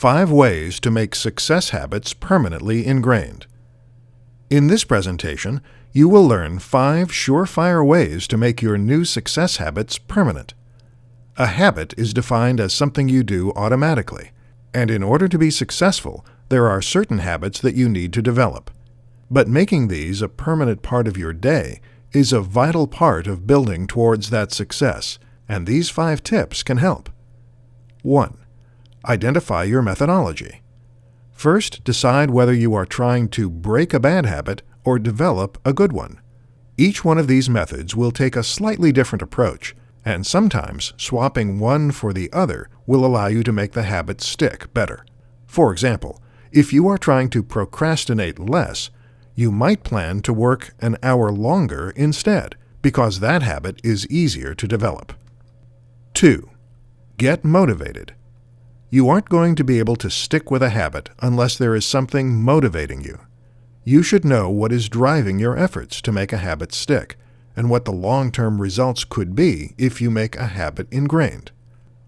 5 ways to make success habits permanently ingrained. In this presentation, you will learn 5 surefire ways to make your new success habits permanent. A habit is defined as something you do automatically, and in order to be successful, there are certain habits that you need to develop. But making these a permanent part of your day is a vital part of building towards that success, and these 5 tips can help. 1. Identify your methodology. First, decide whether you are trying to break a bad habit or develop a good one. Each one of these methods will take a slightly different approach, and sometimes swapping one for the other will allow you to make the habit stick better. For example, if you are trying to procrastinate less, you might plan to work an hour longer instead, because that habit is easier to develop. 2. Get motivated. You aren't going to be able to stick with a habit unless there is something motivating you. You should know what is driving your efforts to make a habit stick, and what the long-term results could be if you make a habit ingrained.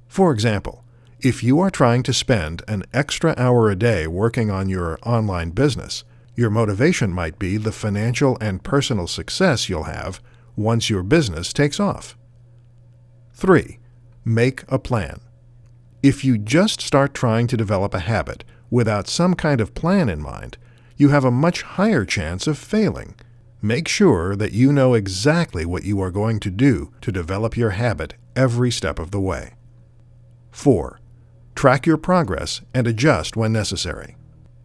For example, if you are trying to spend an extra hour a day working on your online business, your motivation might be the financial and personal success you'll have once your business takes off. 3. Make a plan. If you just start trying to develop a habit without some kind of plan in mind, you have a much higher chance of failing. Make sure that you know exactly what you are going to do to develop your habit every step of the way. 4. Track your progress and adjust when necessary.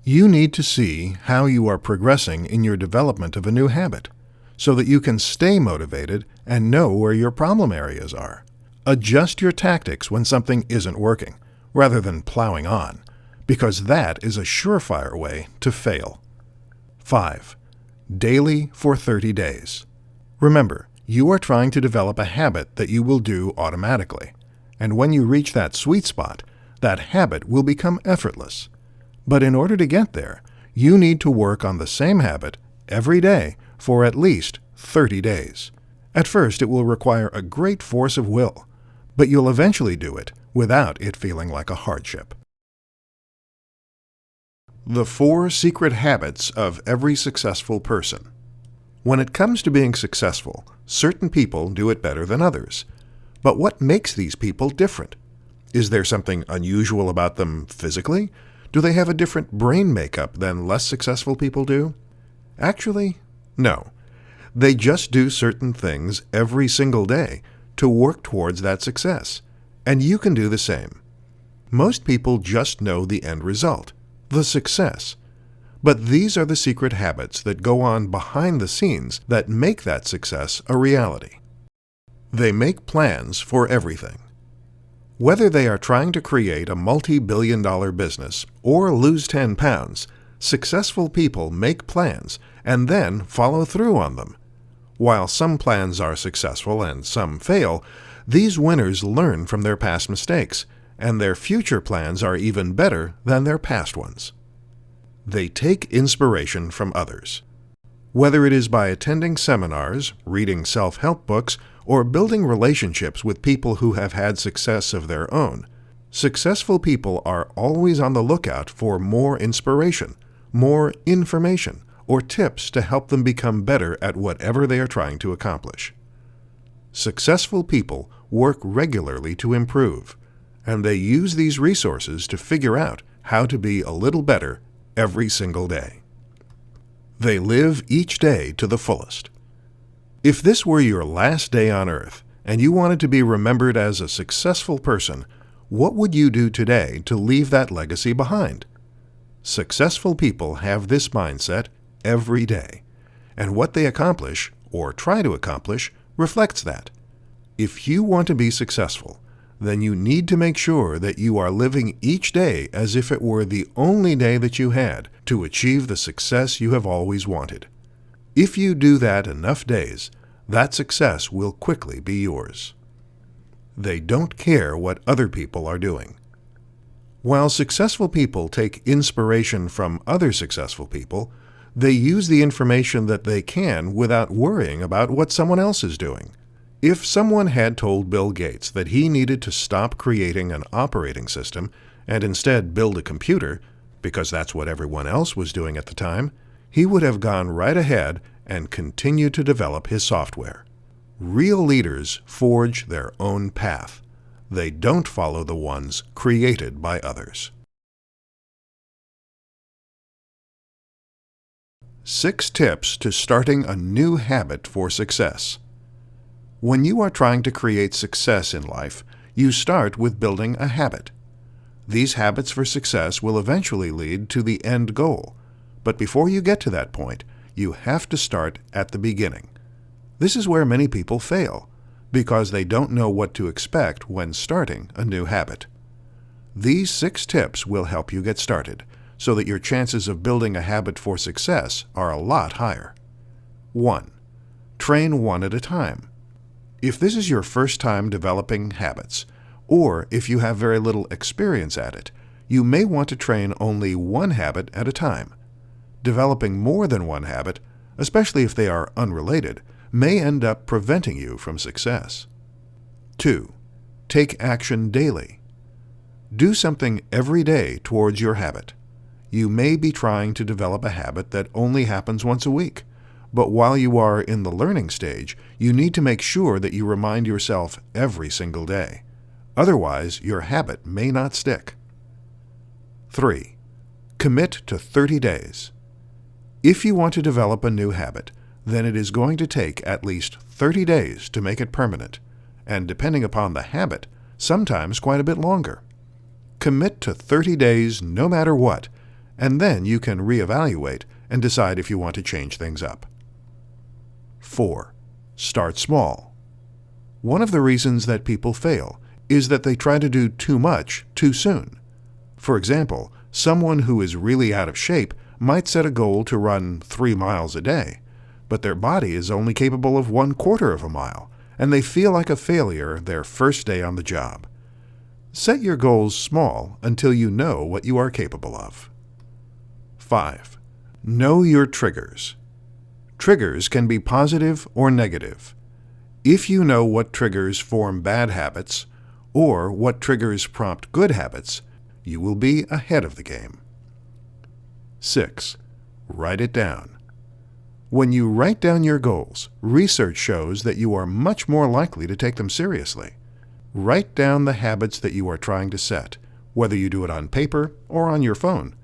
You need to see how you are progressing in your development of a new habit, so that you can stay motivated and know where your problem areas are. Adjust your tactics when something isn't working, rather than plowing on, because that is a surefire way to fail. 5. Daily for 30 days. Remember, you are trying to develop a habit that you will do automatically, and when you reach that sweet spot, that habit will become effortless. But in order to get there, you need to work on the same habit every day for at least 30 days. At first, it will require a great force of will, but you'll eventually do it without it feeling like a hardship. The 4 secret habits of every successful person. When it comes to being successful, certain people do it better than others. But what makes these people different? Is there something unusual about them physically? Do they have a different brain makeup than less successful people do? Actually, no. They just do certain things every single day to work towards that success, and you can do the same. Most people just know the end result, the success. But these are the secret habits that go on behind the scenes that make that success a reality. They make plans for everything. Whether they are trying to create a multi-billion-dollar business or lose 10 pounds, successful people make plans and then follow through on them. While some plans are successful and some fail, these winners learn from their past mistakes, and their future plans are even better than their past ones. They take inspiration from others. Whether it is by attending seminars, reading self-help books, or building relationships with people who have had success of their own, successful people are always on the lookout for more inspiration, more information, or tips to help them become better at whatever they are trying to accomplish. Successful people work regularly to improve, and they use these resources to figure out how to be a little better every single day. They live each day to the fullest. If this were your last day on Earth, and you wanted to be remembered as a successful person, what would you do today to leave that legacy behind? Successful people have this mindset every day, and what they accomplish, or try to accomplish, reflects that. If you want to be successful, then you need to make sure that you are living each day as if it were the only day that you had to achieve the success you have always wanted. If you do that enough days, that success will quickly be yours. They don't care what other people are doing. While successful people take inspiration from other successful people, they use the information that they can without worrying about what someone else is doing. If someone had told Bill Gates that he needed to stop creating an operating system and instead build a computer, because that's what everyone else was doing at the time, he would have gone right ahead and continued to develop his software. Real leaders forge their own path. They don't follow the ones created by others. 6 tips to starting a new habit for success. When you are trying to create success in life, you start with building a habit. These habits for success will eventually lead to the end goal, but before you get to that point, you have to start at the beginning. This is where many people fail, because they don't know what to expect when starting a new habit. These 6 tips will help you get started, so that your chances of building a habit for success are a lot higher. 1. Train one at a time. If this is your first time developing habits, or if you have very little experience at it, you may want to train only one habit at a time. Developing more than one habit, especially if they are unrelated, may end up preventing you from success. 2. Take action daily. Do something every day towards your habit. You may be trying to develop a habit that only happens once a week, but while you are in the learning stage, you need to make sure that you remind yourself every single day. Otherwise, your habit may not stick. 3. Commit to 30 days. If you want to develop a new habit, then it is going to take at least 30 days to make it permanent, and depending upon the habit, sometimes quite a bit longer. Commit to 30 days no matter what, and then you can reevaluate and decide if you want to change things up. 4. Start small. One of the reasons that people fail is that they try to do too much too soon. For example, someone who is really out of shape might set a goal to run 3 miles a day, but their body is only capable of 1/4 of a mile, and they feel like a failure their first day on the job. Set your goals small until you know what you are capable of. 5. Know your triggers. Triggers can be positive or negative. If you know what triggers form bad habits, or what triggers prompt good habits, you will be ahead of the game. 6. Write it down. When you write down your goals, research shows that you are much more likely to take them seriously. Write down the habits that you are trying to set, whether you do it on paper or on your phone,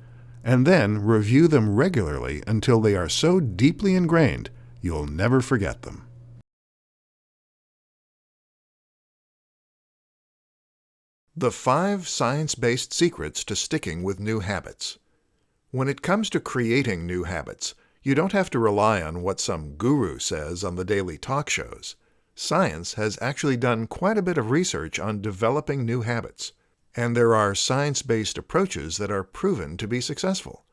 and then review them regularly until they are so deeply ingrained you'll never forget them. The 5 science-based secrets to sticking with new habits. When it comes to creating new habits, you don't have to rely on what some guru says on the daily talk shows. Science has actually done quite a bit of research on developing new habits, and there are science-based approaches that are proven to be successful.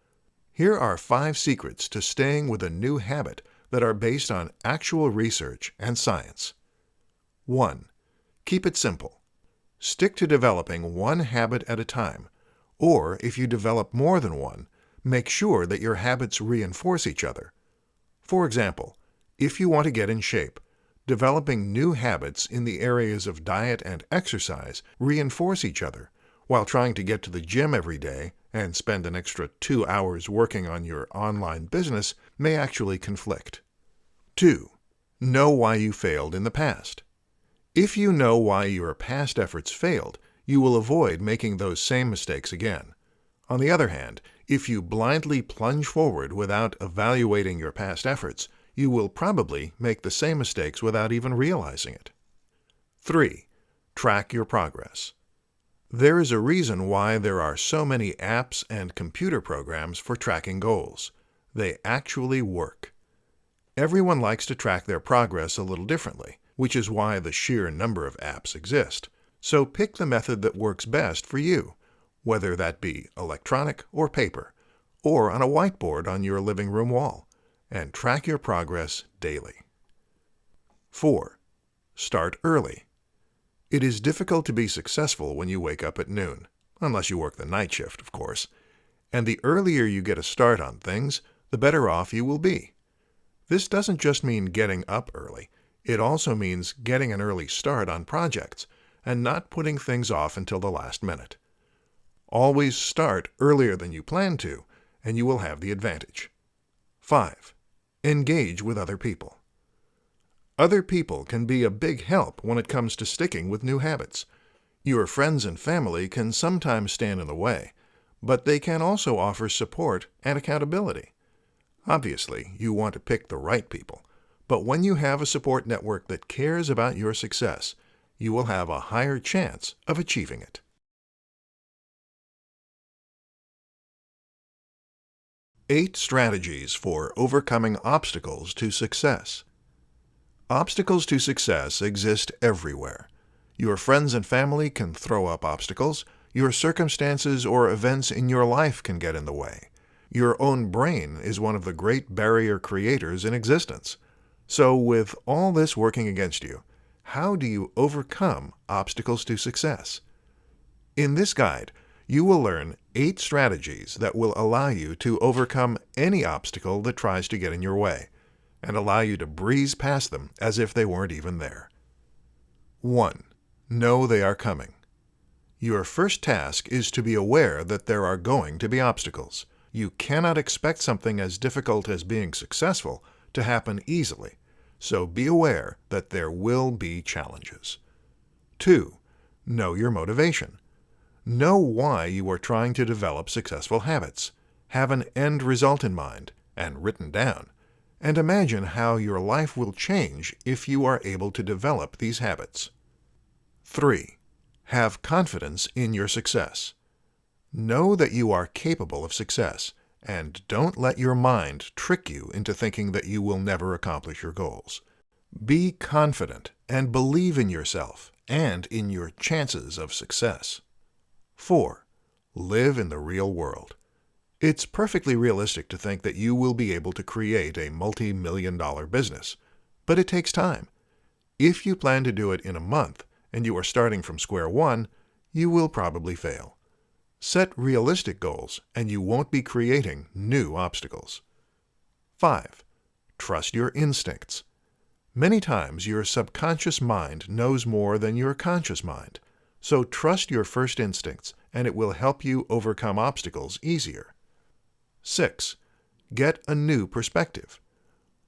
Here are 5 secrets to staying with a new habit that are based on actual research and science. 1. Keep it simple. Stick to developing one habit at a time, or if you develop more than one, make sure that your habits reinforce each other. For example, if you want to get in shape, developing new habits in the areas of diet and exercise reinforce each other, while trying to get to the gym every day and spend an extra 2 hours working on your online business may actually conflict. 2. Know why you failed in the past. If you know why your past efforts failed, you will avoid making those same mistakes again. On the other hand, if you blindly plunge forward without evaluating your past efforts, you will probably make the same mistakes without even realizing it. 3. Track your progress. There is a reason why there are so many apps and computer programs for tracking goals. They actually work. Everyone likes to track their progress a little differently, which is why the sheer number of apps exist. So pick the method that works best for you, whether that be electronic or paper, or on a whiteboard on your living room wall, and track your progress daily. 4. Start early. It is difficult to be successful when you wake up at noon, unless you work the night shift, of course, and the earlier you get a start on things, the better off you will be. This doesn't just mean getting up early. It also means getting an early start on projects and not putting things off until the last minute. Always start earlier than you plan to, and you will have the advantage. 5. Engage with other people. Other people can be a big help when it comes to sticking with new habits. Your friends and family can sometimes stand in the way, but they can also offer support and accountability. Obviously, you want to pick the right people, but when you have a support network that cares about your success, you will have a higher chance of achieving it. 8 strategies for overcoming obstacles to success. Obstacles to success exist everywhere. Your friends and family can throw up obstacles. Your circumstances or events in your life can get in the way. Your own brain is one of the great barrier creators in existence. So with all this working against you, how do you overcome obstacles to success? In this guide, you will learn 8 strategies that will allow you to overcome any obstacle that tries to get in your way, and allow you to breeze past them as if they weren't even there. 1. Know they are coming. Your first task is to be aware that there are going to be obstacles. You cannot expect something as difficult as being successful to happen easily, so be aware that there will be challenges. 2. Know your motivation. Know why you are trying to develop successful habits. Have an end result in mind and written down, and imagine how your life will change if you are able to develop these habits. 3. Have confidence in your success. Know that you are capable of success, and don't let your mind trick you into thinking that you will never accomplish your goals. Be confident and believe in yourself and in your chances of success. 4. Live in the real world. It's perfectly realistic to think that you will be able to create a multi-million-dollar business, but it takes time. If you plan to do it in a month and you are starting from square one, you will probably fail. Set realistic goals and you won't be creating new obstacles. 5. Trust your instincts. Many times your subconscious mind knows more than your conscious mind, so trust your first instincts and it will help you overcome obstacles easier. 6. Get a new perspective.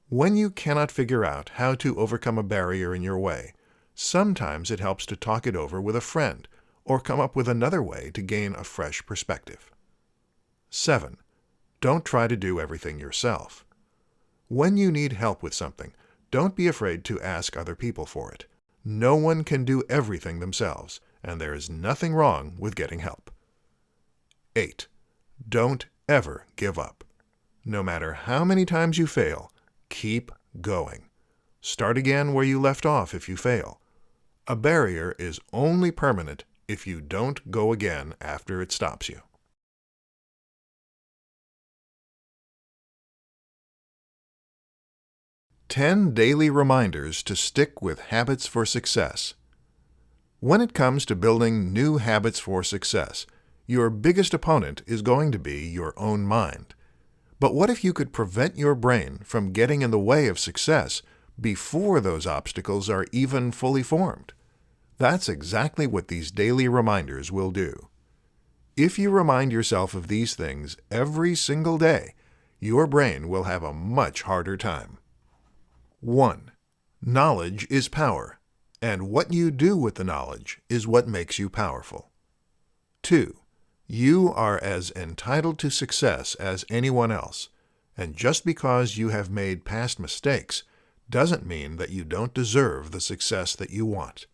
When you cannot figure out how to overcome a barrier in your way, sometimes it helps to talk it over with a friend or come up with another way to gain a fresh perspective. 7. Don't try to do everything yourself. When you need help with something, don't be afraid to ask other people for it. No one can do everything themselves, and there is nothing wrong with getting help. 8. Don't ever give up. No matter how many times you fail, keep going. Start again where you left off if you fail. A barrier is only permanent if you don't go again after it stops you. 10 daily reminders to stick with habits for success. When it comes to building new habits for success, your biggest opponent is going to be your own mind. But what if you could prevent your brain from getting in the way of success before those obstacles are even fully formed? That's exactly what these daily reminders will do. If you remind yourself of these things every single day, your brain will have a much harder time. 1. Knowledge is power, and what you do with the knowledge is what makes you powerful. 2. You are as entitled to success as anyone else, and just because you have made past mistakes doesn't mean that you don't deserve the success that you want.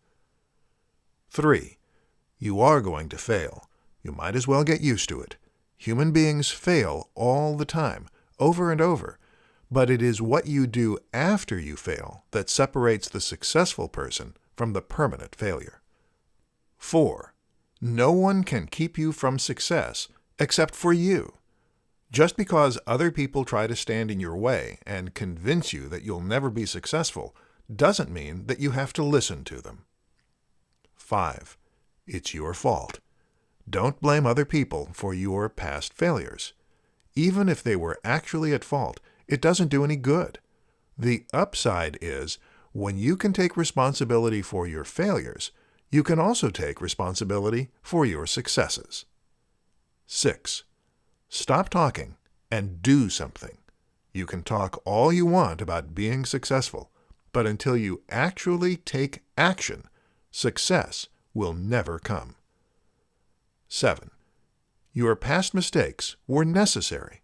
3. You are going to fail. You might as well get used to it. Human beings fail all the time, over and over, but it is what you do after you fail that separates the successful person from the permanent failure. 4. No one can keep you from success except for you. Just because other people try to stand in your way and convince you that you'll never be successful doesn't mean that you have to listen to them. 5. It's your fault. Don't blame other people for your past failures. Even if they were actually at fault, it doesn't do any good. The upside is, when you can take responsibility for your failures, you can also take responsibility for your successes. 6. Stop talking and do something. You can talk all you want about being successful, but until you actually take action, success will never come. 7. Your past mistakes were necessary.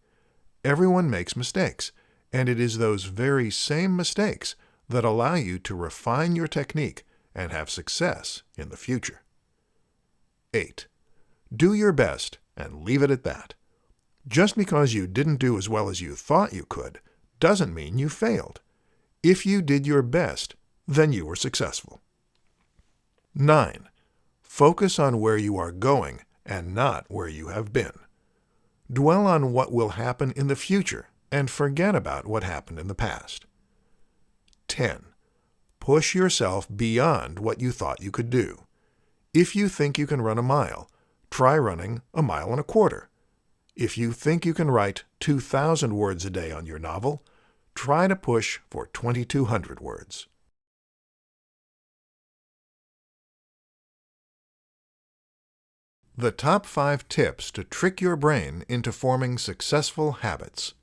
Everyone makes mistakes, and it is those very same mistakes that allow you to refine your technique and have success in the future. 8. Do your best and leave it at that. Just because you didn't do as well as you thought you could doesn't mean you failed. If you did your best, then you were successful. 9. Focus on where you are going and not where you have been. Dwell on what will happen in the future and forget about what happened in the past. 10. Push yourself beyond what you thought you could do. If you think you can run a mile, try running a mile and a quarter. If you think you can write 2,000 words a day on your novel, try to push for 2,200 words. The top 5 tips to trick your brain into forming successful habits.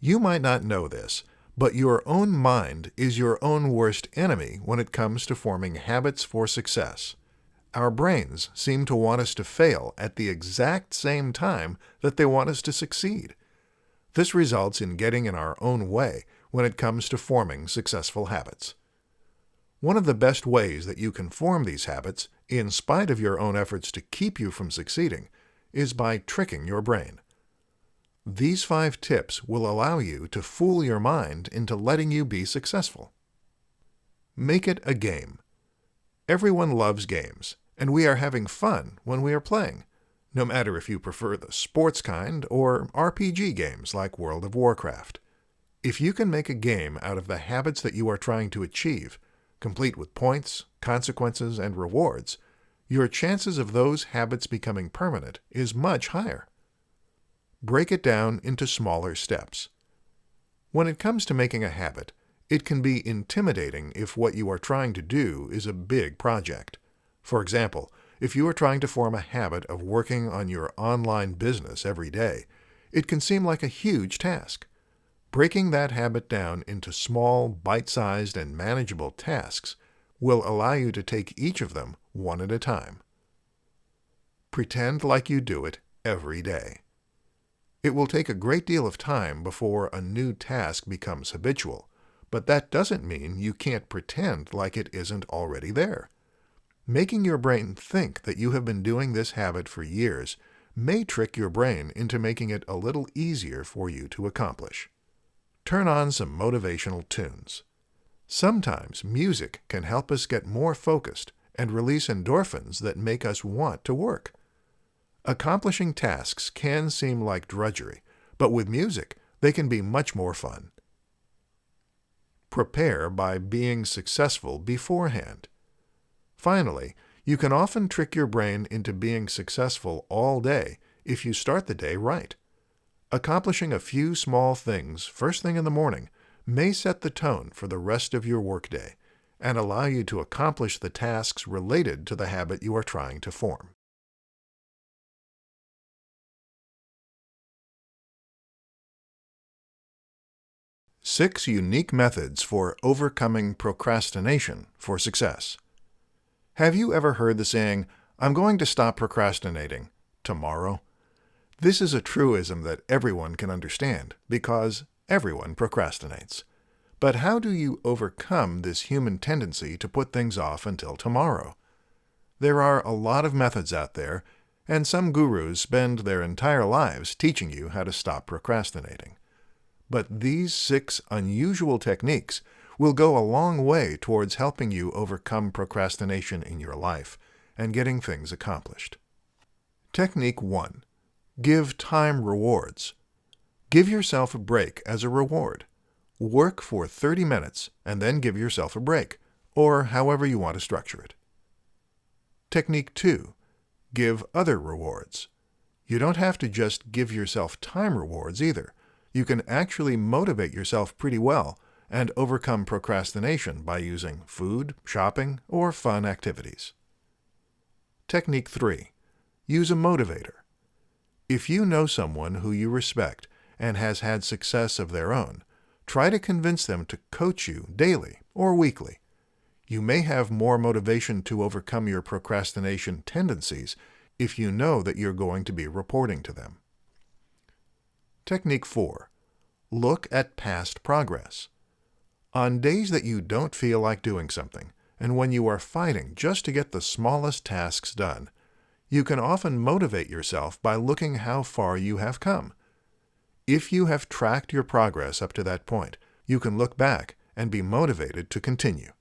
You might not know this, but your own mind is your own worst enemy when it comes to forming habits for success. Our brains seem to want us to fail at the exact same time that they want us to succeed. This results in getting in our own way when it comes to forming successful habits. One of the best ways that you can form these habits, in spite of your own efforts to keep you from succeeding, is by tricking your brain. These 5 tips will allow you to fool your mind into letting you be successful. Make it a game. Everyone loves games, and we are having fun when we are playing, no matter if you prefer the sports kind or RPG games like World of Warcraft. If you can make a game out of the habits that you are trying to achieve, complete with points, consequences, and rewards, your chances of those habits becoming permanent is much higher. Break it down into smaller steps. When it comes to making a habit, it can be intimidating if what you are trying to do is a big project. For example, if you are trying to form a habit of working on your online business every day, it can seem like a huge task. Breaking that habit down into small, bite-sized, and manageable tasks will allow you to take each of them one at a time. Pretend like you do it every day. It will take a great deal of time before a new task becomes habitual, but that doesn't mean you can't pretend like it isn't already there. Making your brain think that you have been doing this habit for years may trick your brain into making it a little easier for you to accomplish. Turn on some motivational tunes. Sometimes music can help us get more focused and release endorphins that make us want to work. Accomplishing tasks can seem like drudgery, but with music, they can be much more fun. Prepare by being successful beforehand. Finally, you can often trick your brain into being successful all day if you start the day right. Accomplishing a few small things first thing in the morning may set the tone for the rest of your workday and allow you to accomplish the tasks related to the habit you are trying to form. Six unique methods for overcoming procrastination for success. Have you ever heard the saying, "I'm going to stop procrastinating tomorrow"? This is a truism that everyone can understand because everyone procrastinates. But how do you overcome this human tendency to put things off until tomorrow? There are a lot of methods out there, and some gurus spend their entire lives teaching you how to stop procrastinating. But these 6 unusual techniques will go a long way towards helping you overcome procrastination in your life and getting things accomplished. Technique 1. Give time rewards. Give yourself a break as a reward. Work for 30 minutes and then give yourself a break, or however you want to structure it. Technique 2. Give other rewards. You don't have to just give yourself time rewards either. You can actually motivate yourself pretty well and overcome procrastination by using food, shopping, or fun activities. Technique 3. Use a motivator. If you know someone who you respect and has had success of their own, try to convince them to coach you daily or weekly. You may have more motivation to overcome your procrastination tendencies if you know that you're going to be reporting to them. Technique 4. Look at past progress. On days that you don't feel like doing something, and when you are fighting just to get the smallest tasks done, you can often motivate yourself by looking how far you have come. If you have tracked your progress up to that point, you can look back and be motivated to continue.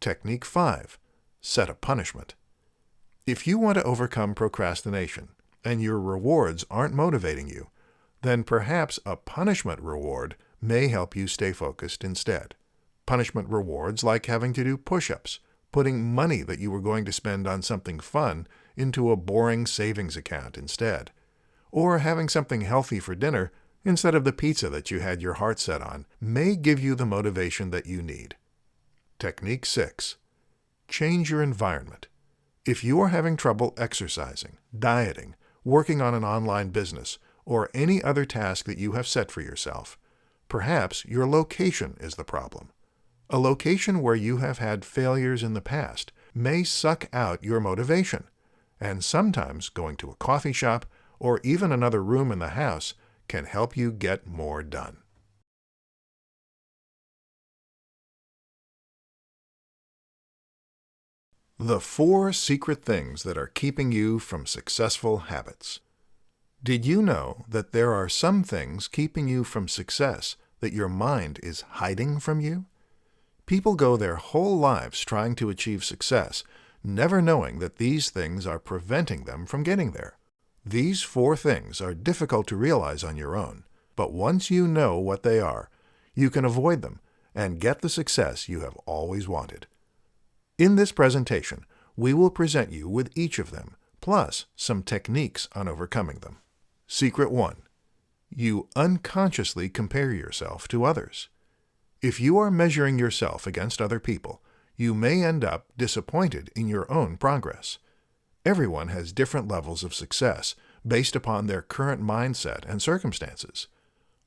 Technique 5. Set a punishment. If you want to overcome procrastination and your rewards aren't motivating you, then perhaps a punishment reward may help you stay focused instead. Punishment rewards like having to do push-ups, putting money that you were going to spend on something fun into a boring savings account instead, or having something healthy for dinner instead of the pizza that you had your heart set on may give you the motivation that you need. Technique 6. Change your environment. If you are having trouble exercising, dieting, working on an online business, or any other task that you have set for yourself, perhaps your location is the problem. A location where you have had failures in the past may suck out your motivation, and sometimes going to a coffee shop or even another room in the house can help you get more done. The 4 secret things that are keeping you from successful habits. Did you know that there are some things keeping you from success that your mind is hiding from you? People go their whole lives trying to achieve success, never knowing that these things are preventing them from getting there. These 4 things are difficult to realize on your own, but once you know what they are, you can avoid them and get the success you have always wanted. In this presentation, we will present you with each of them, plus some techniques on overcoming them. Secret 1. You unconsciously compare yourself to others. If you are measuring yourself against other people, you may end up disappointed in your own progress. Everyone has different levels of success based upon their current mindset and circumstances.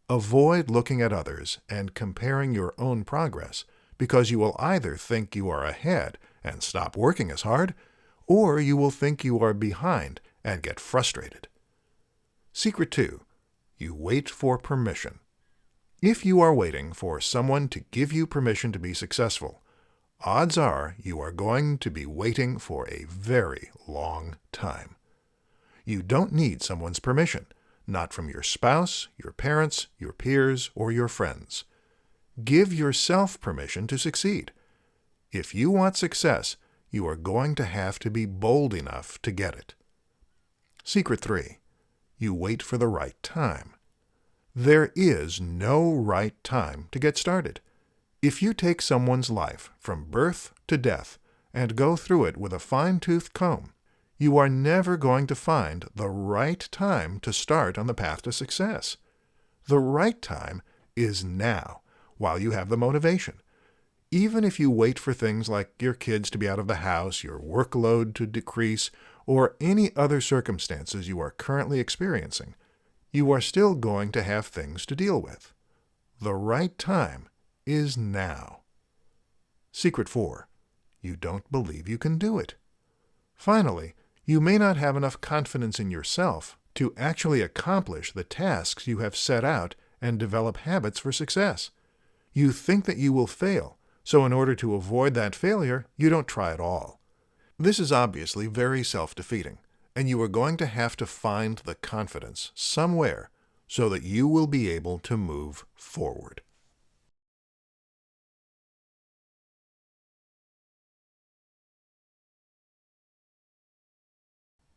Avoid looking at others and comparing your own progress, because you will either think you are ahead and stop working as hard, or you will think you are behind and get frustrated. Secret 2. You wait for permission. If you are waiting for someone to give you permission to be successful, odds are you are going to be waiting for a very long time. You don't need someone's permission, not from your spouse, your parents, your peers, or your friends. Give yourself permission to succeed. If you want success, you are going to have to be bold enough to get it. Secret 3. You wait for the right time. There is no right time to get started. If you take someone's life from birth to death and go through it with a fine-toothed comb, you are never going to find the right time to start on the path to success. The right time is now, while you have the motivation. Even if you wait for things like your kids to be out of the house, your workload to decrease, or any other circumstances you are currently experiencing, you are still going to have things to deal with. The right time is now. Secret 4. You don't believe you can do it. Finally, you may not have enough confidence in yourself to actually accomplish the tasks you have set out and develop habits for success. You think that you will fail, so in order to avoid that failure, you don't try at all. This is obviously very self-defeating, and you are going to have to find the confidence somewhere so that you will be able to move forward.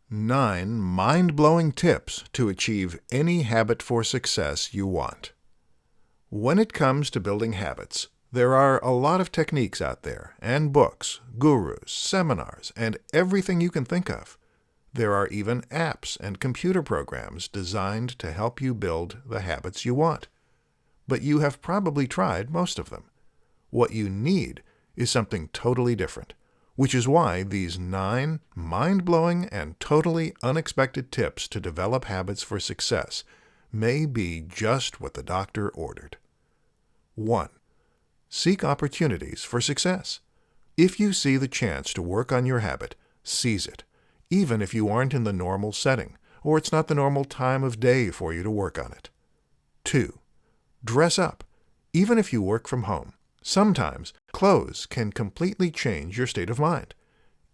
Nine mind-blowing tips to achieve any habit for success you want. When it comes to building habits, there are a lot of techniques out there, and books, gurus, seminars, and everything you can think of. There are even apps and computer programs designed to help you build the habits you want. But you have probably tried most of them. What you need is something totally different, which is why these 9 mind-blowing and totally unexpected tips to develop habits for success may be just what the doctor ordered. 1. Seek opportunities for success. If you see the chance to work on your habit, seize it, even if you aren't in the normal setting, or it's not the normal time of day for you to work on it. 2. Dress up, even if you work from home. Sometimes, clothes can completely change your state of mind.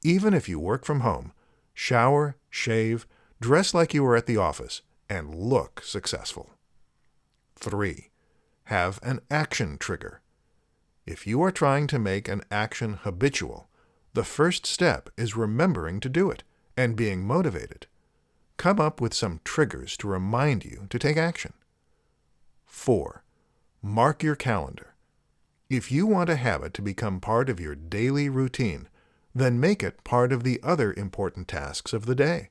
Even if you work from home, shower, shave, dress like you were at the office, and look successful. 3. Have an action trigger. If you are trying to make an action habitual, the first step is remembering to do it and being motivated. Come up with some triggers to remind you to take action. 4. Mark your calendar. If you want a habit to become part of your daily routine, then make it part of the other important tasks of the day.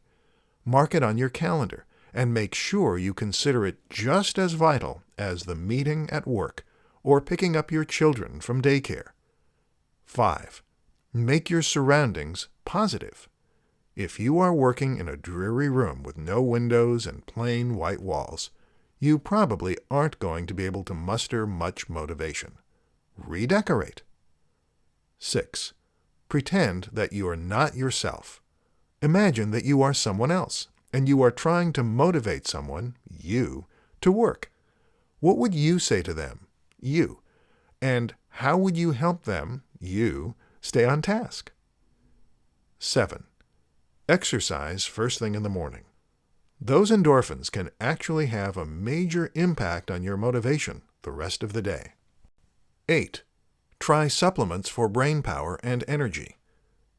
Mark it on your calendar and make sure you consider it just as vital as the meeting at work or picking up your children from daycare. 5. Make your surroundings positive. If you are working in a dreary room with no windows and plain white walls, you probably aren't going to be able to muster much motivation. Redecorate. 6. Pretend that you are not yourself. Imagine that you are someone else, and you are trying to motivate someone, you, to work. What would you say to them, you? And how would you help them, you, stay on task? 7. Exercise first thing in the morning. Those endorphins can actually have a major impact on your motivation the rest of the day. 8. Try supplements for brain power and energy.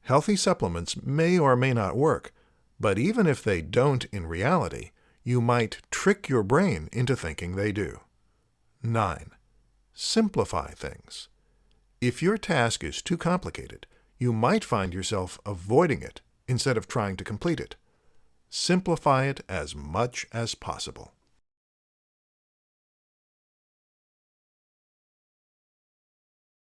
Healthy supplements may or may not work, but even if they don't in reality, you might trick your brain into thinking they do. 9. Simplify things. If your task is too complicated, you might find yourself avoiding it instead of trying to complete it. Simplify it as much as possible.